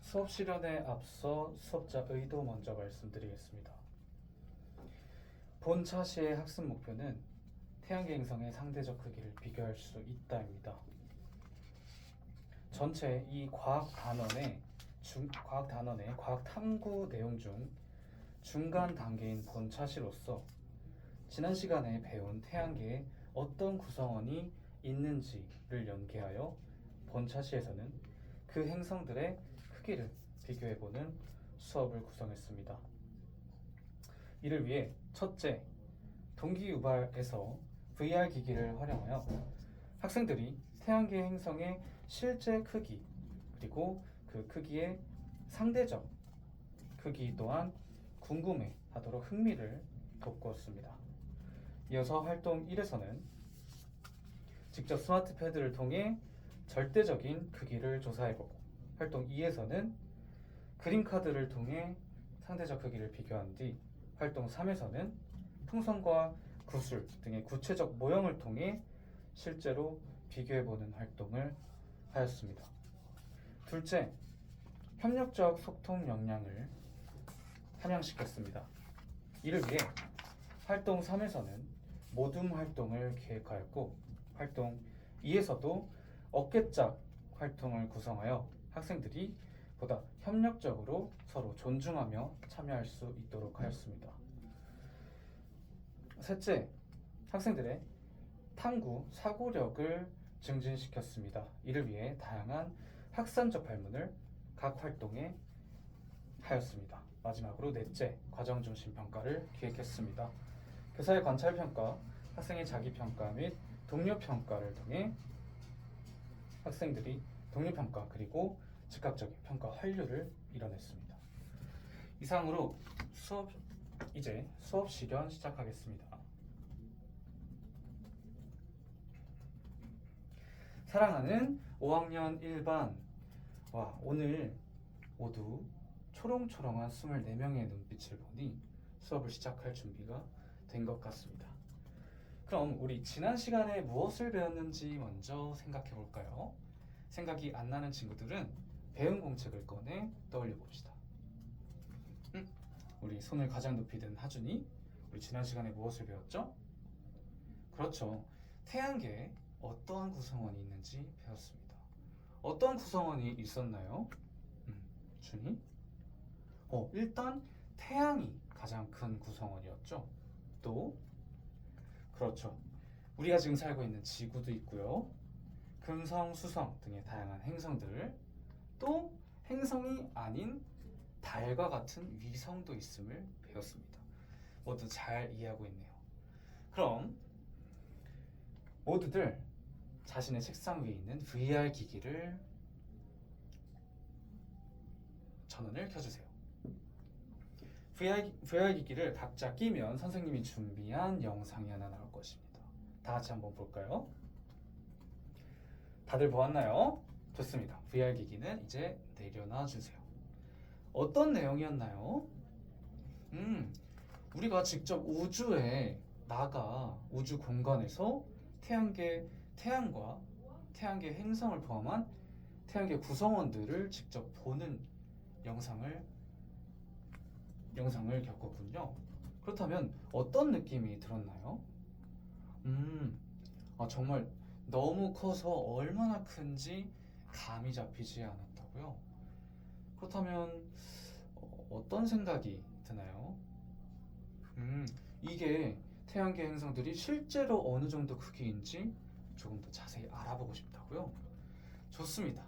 수업 실현에 앞서 수업자 의도 먼저 말씀드리겠습니다. 본 차시의 학습 목표는 태양계 행성의 상대적 크기를 비교할 수 있다입니다. 전체 이 과학 단원의 과학 탐구 내용 중 중간 단계인 본 차시로서 지난 시간에 배운 태양계에 어떤 구성원이 있는지를 연계하여 본 차시에서는 그 행성들의 크기를 비교해보는 수업을 구성했습니다. 이를 위해 첫째, 동기유발에서 VR 기기를 활용하여 학생들이 태양계 행성의 실제 크기 그리고 그 크기의 상대적 크기 또한 궁금해 하도록 흥미를 돋구었습니다. 이어서 활동 1에서는 직접 스마트 패드를 통해 절대적인 크기를 조사해보고, 활동 2에서는 그림카드를 통해 상대적 크기를 비교한 뒤 활동 3에서는 풍선과 구슬 등의 구체적 모형을 통해 실제로 비교해보는 활동을 하였습니다. 둘째, 협력적 소통 역량을 함양시켰습니다. 이를 위해 활동 3에서는 모둠 활동을 기획하였고, 활동 2에서도 어깨짝 활동을 구성하여 학생들이 보다 협력적으로 서로 존중하며 참여할 수 있도록 하였습니다. 셋째, 학생들의 탐구, 사고력을 증진시켰습니다. 이를 위해 다양한 학산적 발문을 각 활동에 하였습니다. 마지막으로 넷째, 과정중심 평가를 기획했습니다. 교사의 관찰평가, 학생의 자기평가 및 동료평가를 통해 학생들이 동료평가 그리고 즉각적인 평가 완료를 이뤄냈습니다. 이상으로 이제 수업 실현 시작하겠습니다. 사랑하는 5학년 1반, 오늘 모두 초롱초롱한 24명의 눈빛을 보니 수업을 시작할 준비가 된 것 같습니다. 그럼 우리 지난 시간에 무엇을 배웠는지 먼저 생각해 볼까요? 생각이 안 나는 친구들은 배운 공책을 꺼내 떠올려 봅시다. 우리 손을 가장 높이 든 하준이, 우리 지난 시간에 무엇을 배웠죠? 그렇죠. 태양계에 어떠한 구성원이 있는지 배웠습니다. 어떤 구성원이 있었나요? 준이? 일단 태양이 가장 큰 구성원이었죠. 또 그렇죠. 우리가 지금 살고 있는 지구도 있고요. 금성, 수성 등의 다양한 행성들, 또 행성이 아닌 달과 같은 위성도 있음을 배웠습니다. 모두 잘 이해하고 있네요. 그럼 모두들 자신의 책상 위에 있는 VR 기기를 전원을 켜주세요. VR 기기를 각자 끼면 선생님이 준비한 영상이 하나 나올 것입니다. 다 같이 한번 볼까요? 다들 보았나요? 좋습니다. VR 기기는 이제 내려놔 주세요. 어떤 내용이었나요? 우리가 직접 우주에 나가 우주 공간에서 태양과 태양계 행성을 포함한 태양계 구성원들을 직접 보는 영상을 겪었군요. 그렇다면 어떤 느낌이 들었나요? 정말 너무 커서 얼마나 큰지 감이 잡히지 않았다고요? 그렇다면 어떤 생각이 드나요? 이게 태양계 행성들이 실제로 어느 정도 크기인지 조금 더 자세히 알아보고 싶다고요? 좋습니다.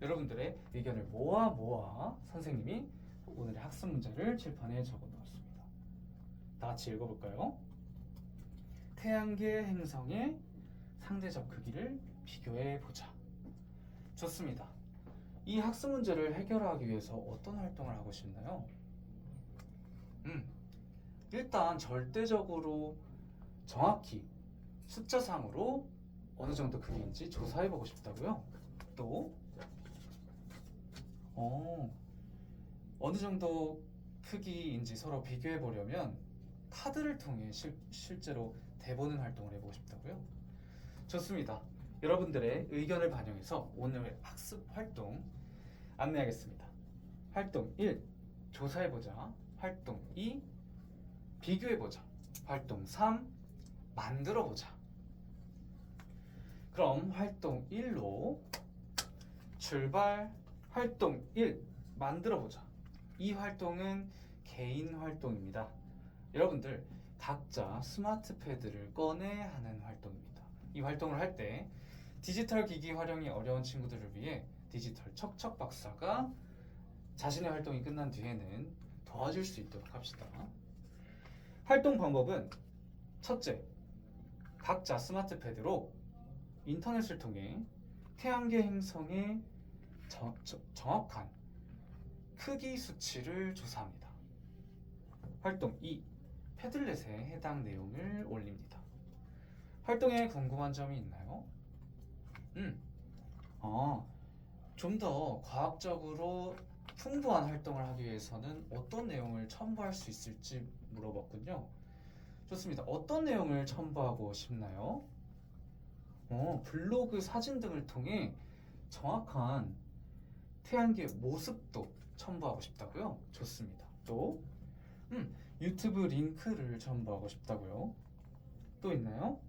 여러분들의 의견을 모아 선생님이 오늘의 학습 문제를 칠판에 적어 놓았습니다. 다 같이 읽어볼까요? 태양계 행성의 상대적 크기를 비교해 보자. 좋습니다. 이 학습 문제를 해결하기 위해서 어떤 활동을 하고 싶나요? 일단 절대적으로 정확히 숫자상으로 어느 정도 크기인지 조사해 보고 싶다고요? 또 어느 정도 크기인지 서로 비교해 보려면 카드를 통해 실제로 대보는 활동을 해보고 싶다고요? 좋습니다. 여러분들의 의견을 반영해서 오늘 학습 활동 안내하겠습니다. 활동 1. 조사해보자. 활동 2. 비교해보자. 활동 3. 만들어보자. 그럼 활동 1로 출발. 활동 1. 만들어보자. 이 활동은 개인 활동입니다. 여러분들 각자 스마트 패드를 꺼내 하는 활동입니다. 이 활동을 할 때 디지털 기기 활용이 어려운 친구들을 위해 디지털 척척 박사가 자신의 활동이 끝난 뒤에는 도와줄 수 있도록 합시다. 활동 방법은 첫째, 각자 스마트 패드로 인터넷을 통해 태양계 행성의 정확한 크기 수치를 조사합니다. 활동 2. 패들렛에 해당 내용을 올립니다. 활동에 궁금한 점이 있나요? 좀 더 과학적으로 풍부한 활동을 하기 위해서는 어떤 내용을 첨부할 수 있을지 물어봤군요. 좋습니다. 어떤 내용을 첨부하고 싶나요? 블로그 사진 등을 통해 정확한 태양계 모습도 첨부하고 싶다고요? 좋습니다. 또 유튜브 링크를 첨부하고 싶다고요? 또 있나요?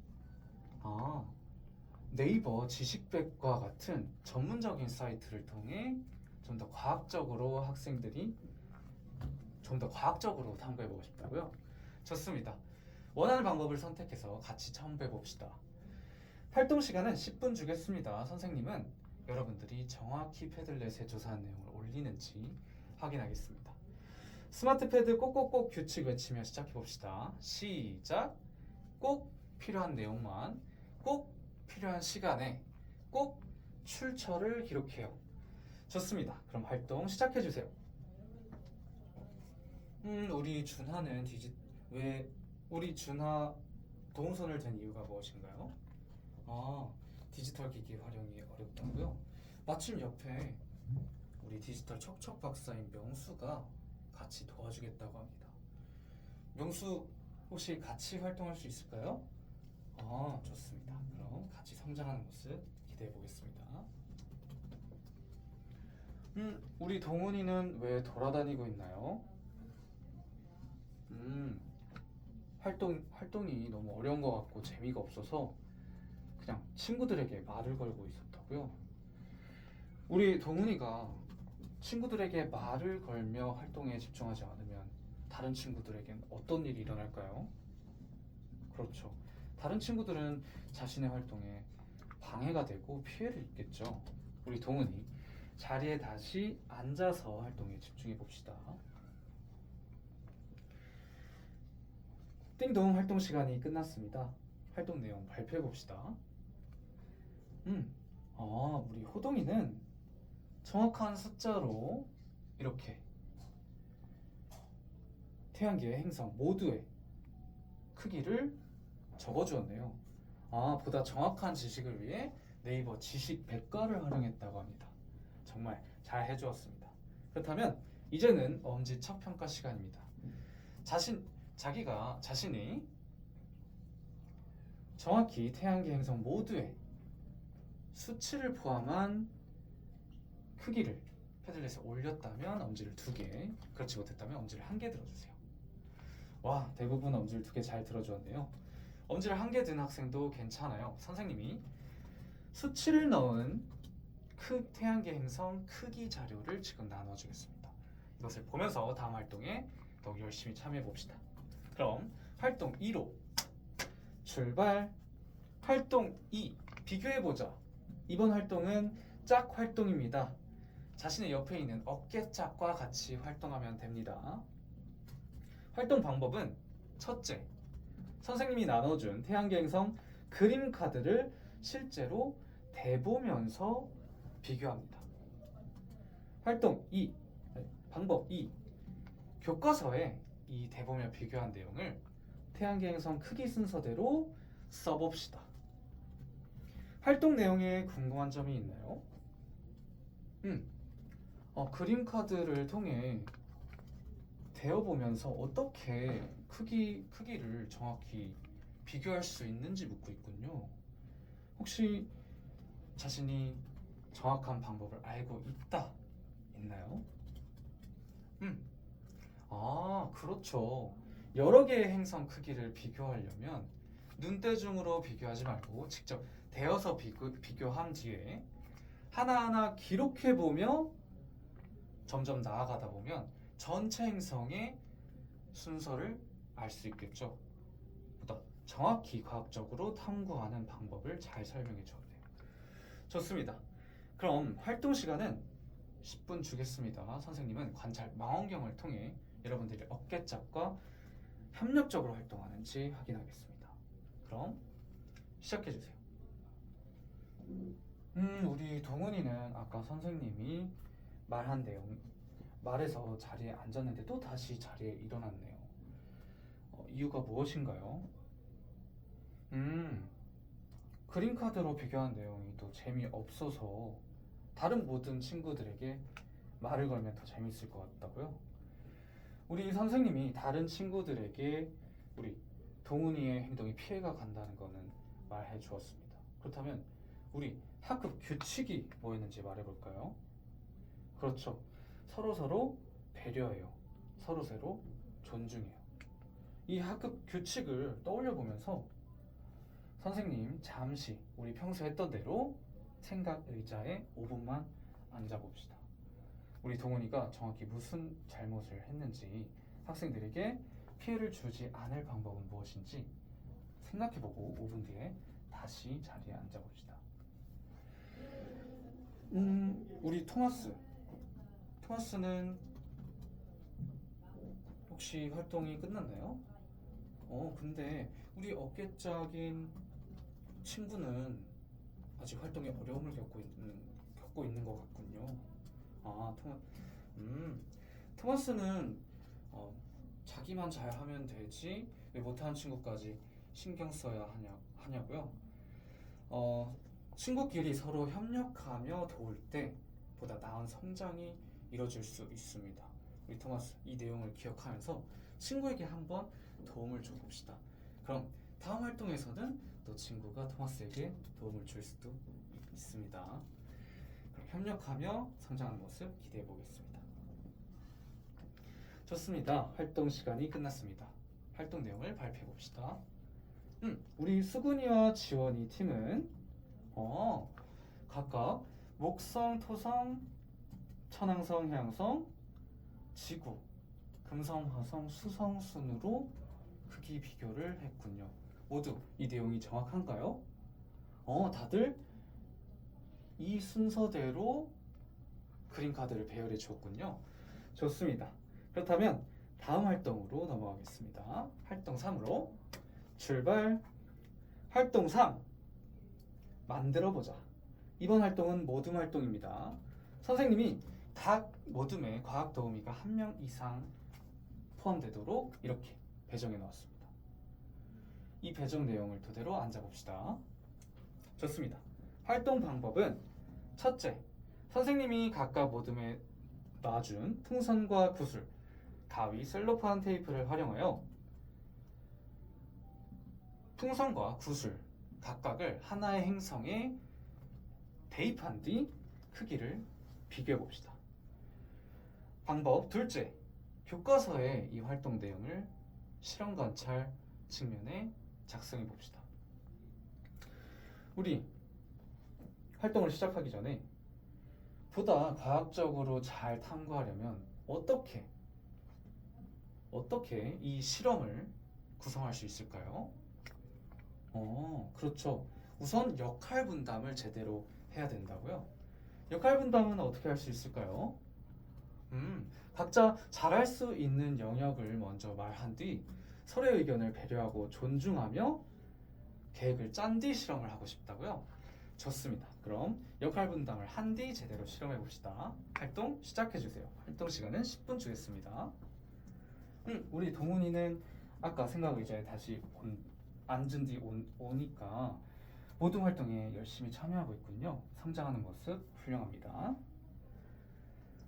네이버 지식백과 같은 전문적인 사이트를 통해 좀 더 과학적으로 학생들이 좀 더 과학적으로 탐구해보고 싶다고요? 좋습니다. 원하는 방법을 선택해서 같이 첨부해봅시다. 활동 시간은 10분 주겠습니다. 선생님은 여러분들이 정확히 패들렛에 조사한 내용을 올리는지 확인하겠습니다. 스마트 패드 꼭꼭꼭 규칙 외치며 시작해봅시다. 시작! 꼭 필요한 내용만 꼭 필요한 시간에 꼭 출처를 기록해요. 좋습니다. 그럼 활동 시작해주세요. 우리 준하는 왜 우리 준하 도움손을 댄 이유가 무엇인가요? 디지털 기기 활용이 어렵다고요? 마침 옆에 우리 디지털 척척 박사인 명수가 같이 도와주겠다고 합니다. 명수 혹시 같이 활동할 수 있을까요? 좋습니다. 그럼 같이 성장하는 모습 기대해 보겠습니다. 우리 동훈이는 왜 돌아다니고 있나요? 활동이 너무 어려운 것 같고 재미가 없어서 그냥 친구들에게 말을 걸고 있었다고요? 우리 동훈이가 친구들에게 말을 걸며 활동에 집중하지 않으면 다른 친구들에겐 어떤 일이 일어날까요? 그렇죠. 다른 친구들은 자신의 활동에 방해가 되고 피해를 입겠죠. 우리 동훈이 자리에 다시 앉아서 활동에 집중해 봅시다. 띵동 활동 시간이 끝났습니다. 활동 내용 발표해 봅시다. 우리 호동이는 정확한 숫자로 이렇게 태양계 행성 모두의 크기를 적어주었네요. 보다 정확한 지식을 위해 네이버 지식 백과를 활용했다고 합니다. 정말 잘 해주었습니다. 그렇다면 이제는 엄지척 평가 시간입니다. 자신이 정확히 태양계 행성 모두의 수치를 포함한 크기를 패들렛에 올렸다면 엄지를 2개, 그렇지 못했다면 엄지를 1개 들어주세요. 와, 대부분 엄지를 2개 잘 들어주었네요. 엄지를 1개 든 학생도 괜찮아요. 선생님이 수치를 넣은 태양계 행성 크기 자료를 지금 나눠주겠습니다. 이것을 보면서 다음 활동에 더 열심히 참여해 봅시다. 그럼 활동 2로 출발. 활동 2 비교해보자. 이번 활동은 짝 활동입니다. 자신의 옆에 있는 어깨짝과 같이 활동하면 됩니다. 활동 방법은 첫째, 선생님이 나눠준 태양계 행성 그림 카드를 실제로 대보면서 비교합니다. 방법 2. 교과서에 이 대보며 비교한 내용을 태양계 행성 크기 순서대로 써봅시다. 활동 내용에 궁금한 점이 있나요? 그림 카드를 통해 대어보면서 어떻게 크기를 정확히 비교할 수 있는지 묻고 있군요. 혹시 자신이 정확한 방법을 알고 있다. 있나요? 그렇죠. 여러 개의 행성 크기를 비교하려면 눈대중으로 비교하지 말고 직접 대어서 비교한 뒤에 하나하나 기록해보며 점점 나아가다 보면 전체 행성의 순서를 알 수 있겠죠. 보다 정확히 과학적으로 탐구하는 방법을 잘 설명해 줘야 돼요. 좋습니다. 그럼 활동 시간은 10분 주겠습니다. 선생님은 관찰 망원경을 통해 여러분들이 어깨짝과 협력적으로 활동하는지 확인하겠습니다. 그럼 시작해 주세요. 우리 동훈이는 아까 선생님이 말한 내용 말해서 자리에 앉았는데 또 다시 자리에 일어났네요. 이유가 무엇인가요? 그림카드로 비교한 내용이 또 재미없어서 다른 모든 친구들에게 말을 걸면 더 재밌을 것 같다고요? 우리 선생님이 다른 친구들에게 우리 동훈이의 행동이 피해가 간다는 거는 말해 주었습니다. 그렇다면 우리 학급 규칙이 뭐였는지 말해볼까요? 그렇죠. 서로서로 배려해요. 서로서로 존중해요. 이 학급 규칙을 떠올려 보면서 선생님 잠시 우리 평소 했던 대로 생각 의자에 5분만 앉아봅시다. 우리 동훈이가 정확히 무슨 잘못을 했는지, 학생들에게 피해를 주지 않을 방법은 무엇인지 생각해보고 5분 뒤에 다시 자리에 앉아봅시다. 우리 토마스는 혹시 활동이 끝났나요? 근데 우리 어깨짝인 친구는 아직 활동에 어려움을 겪고 있는 것 같군요. 토마스는 자기만 잘하면 되지 왜 못하는 친구까지 신경 써야 하냐고요? 친구끼리 서로 협력하며 도울 때 보다 나은 성장이 이뤄질 수 있습니다. 우리 토마스 이 내용을 기억하면서 친구에게 한번 도움을 줘봅시다. 그럼 다음 활동에서는 또 친구가 토마스에게 도움을 줄 수도 있습니다. 그럼 협력하며 성장하는 모습 기대해 보겠습니다. 좋습니다. 활동 시간이 끝났습니다. 활동 내용을 발표해 봅시다. 우리 수근이와 지원이 팀은 각각 목성, 토성, 천왕성, 해왕성, 지구, 금성, 화성, 수성 순으로 크기 비교를 했군요. 모두 이 내용이 정확한가요? 다들 이 순서대로 그림카드를 배열해 주었군요. 좋습니다. 그렇다면 다음 활동으로 넘어가겠습니다. 활동 3으로 출발. 활동 3 만들어보자. 이번 활동은 모둠 활동입니다. 선생님이 각 모둠에 과학 도우미가 1명 이상 포함되도록 이렇게 배정해 놓았습니다. 이 배정 내용을 토대로 앉아봅시다. 좋습니다. 활동 방법은 첫째, 선생님이 각각 모둠에 놔준 풍선과 구슬, 가위, 셀로판 테이프를 활용하여 풍선과 구슬 각각을 하나의 행성에 대입한 뒤 크기를 비교해 봅시다. 방법 둘째, 교과서의 이 활동 내용을 실험 관찰 측면에 작성해 봅시다. 우리 활동을 시작하기 전에 보다 과학적으로 잘 탐구하려면 어떻게 이 실험을 구성할 수 있을까요? 그렇죠. 우선 역할 분담을 제대로 해야 된다고요? 역할 분담은 어떻게 할 수 있을까요? 각자 잘할 수 있는 영역을 먼저 말한 뒤 서로의 의견을 배려하고 존중하며 계획을 짠 뒤 실험을 하고 싶다고요? 좋습니다. 그럼 역할 분담을 한 뒤 제대로 실험해 봅시다. 활동 시작해 주세요. 활동 시간은 10분 주겠습니다. 우리 동훈이는 아까 생각 의자에 다시 앉은 뒤 오니까 모든 활동에 열심히 참여하고 있군요. 성장하는 모습 훌륭합니다.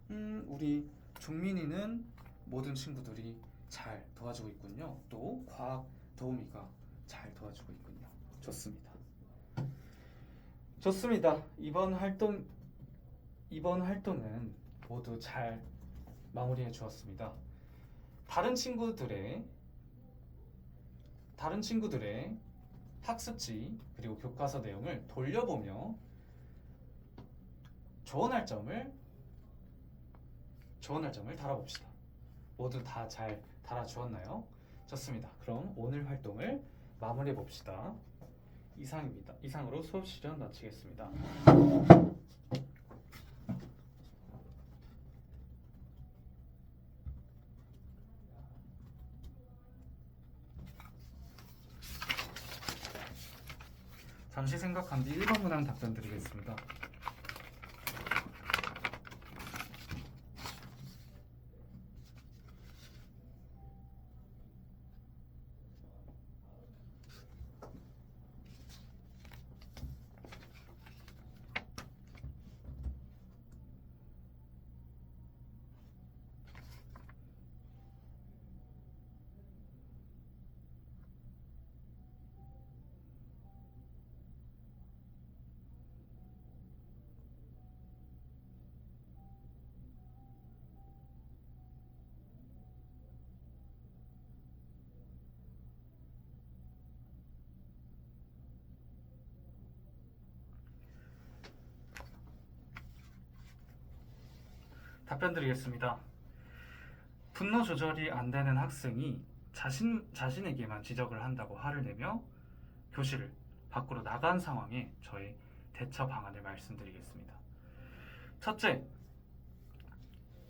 우리 종민이는 모든 친구들이 잘 도와주고 있군요. 또 과학 도우미가 잘 도와주고 있군요. 좋습니다. 좋습니다. 이번 활동은 모두 잘 마무리해 주었습니다. 다른 친구들의 학습지 그리고 교과서 내용을 돌려보며 좋은 할점을 달아봅시다. 모두 다 잘 달아주었나요? 좋습니다. 그럼 오늘 활동을 마무리해 봅시다. 이상입니다. 이상으로 수업 시간 마치겠습니다. 잠시 생각한 뒤 1번 문항 답변 드리겠습니다. 답변 드리겠습니다. 분노 조절이 안 되는 학생이 자신에게만 지적을 한다고 화를 내며 교실을 밖으로 나간 상황에 저의 대처 방안을 말씀드리겠습니다. 첫째,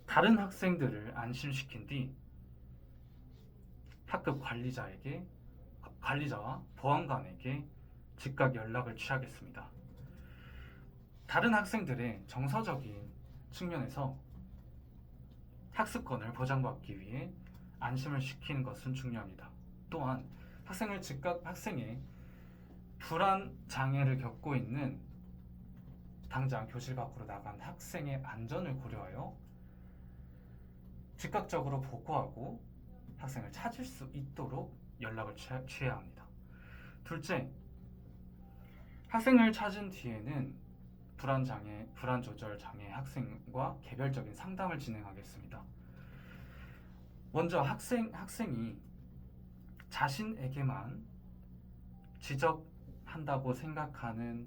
다른 학생들을 안심시킨 뒤 학급 관리자와 보안관에게 즉각 연락을 취하겠습니다. 다른 학생들의 정서적인 측면에서 학습권을 보장받기 위해 안심을 시키는 것은 중요합니다. 또한 학생의 불안 장애를 겪고 있는 당장 교실 밖으로 나간 학생의 안전을 고려하여 즉각적으로 보고하고 학생을 찾을 수 있도록 연락을 취해야 합니다. 둘째, 학생을 찾은 뒤에는 불안 조절 장애 학생과 개별적인 상담을 진행하겠습니다. 먼저 학생이 자신에게만 지적한다고 생각하는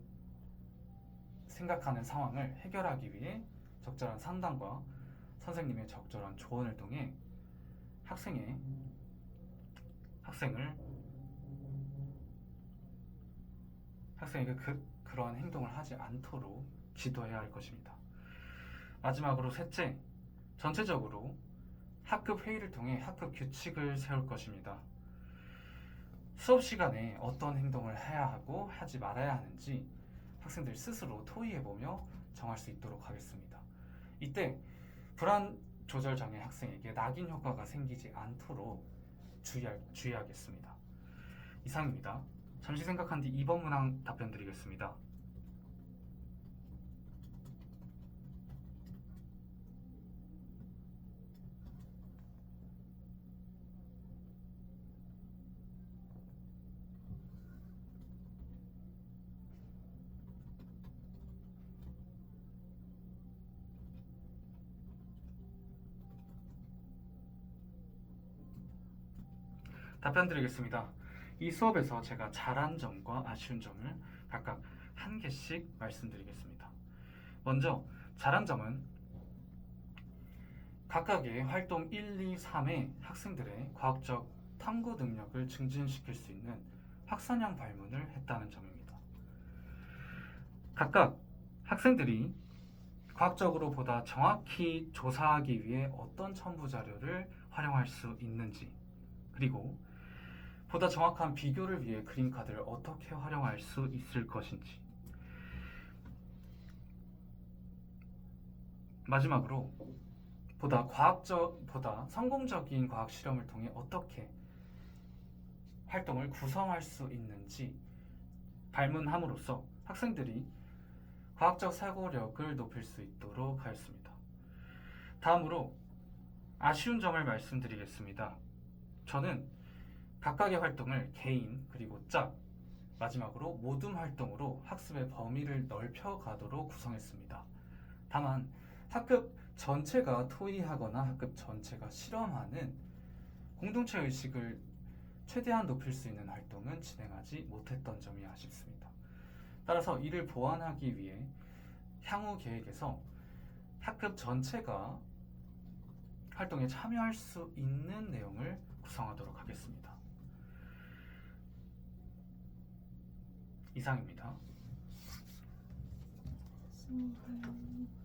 상황을 해결하기 위해 적절한 상담과 선생님의 적절한 조언을 통해 학생을 학생에게 그러한 행동을 하지 않도록 지도해야 할 것입니다. 마지막으로 셋째, 전체적으로 학급 회의를 통해 학급 규칙을 세울 것입니다. 수업 시간에 어떤 행동을 해야 하고 하지 말아야 하는지 학생들 스스로 토의해보며 정할 수 있도록 하겠습니다. 이때 불안 조절 장애 학생에게 낙인 효과가 생기지 않도록 주의하겠습니다. 이상입니다. 잠시 생각한 뒤 2번 문항 답변 드리겠습니다. 답변 드리겠습니다. 이 수업에서 제가 잘한 점과 아쉬운 점을 각각 한 개씩 말씀드리겠습니다. 먼저 잘한 점은 각각의 활동 1, 2, 3의 학생들의 과학적 탐구 능력을 증진시킬 수 있는 확산형 발문을 했다는 점입니다. 각각 학생들이 과학적으로 보다 정확히 조사하기 위해 어떤 첨부 자료를 활용할 수 있는지, 그리고 보다 정확한 비교를 위해 그림카드를 어떻게 활용할 수 있을 것인지, 마지막으로 보다 성공적인 과학 실험을 통해 어떻게 활동을 구성할 수 있는지 발문함으로써 학생들이 과학적 사고력을 높일 수 있도록 하였습니다. 다음으로 아쉬운 점을 말씀드리겠습니다. 저는 각각의 활동을 개인 그리고 짝 마지막으로 모둠 활동으로 학습의 범위를 넓혀가도록 구성했습니다. 다만 학급 전체가 토의하거나 학급 전체가 실험하는 공동체 의식을 최대한 높일 수 있는 활동은 진행하지 못했던 점이 아쉽습니다. 따라서 이를 보완하기 위해 향후 계획에서 학급 전체가 활동에 참여할 수 있는 내용을 구성하도록 하겠습니다. 이상입니다. 맞습니다.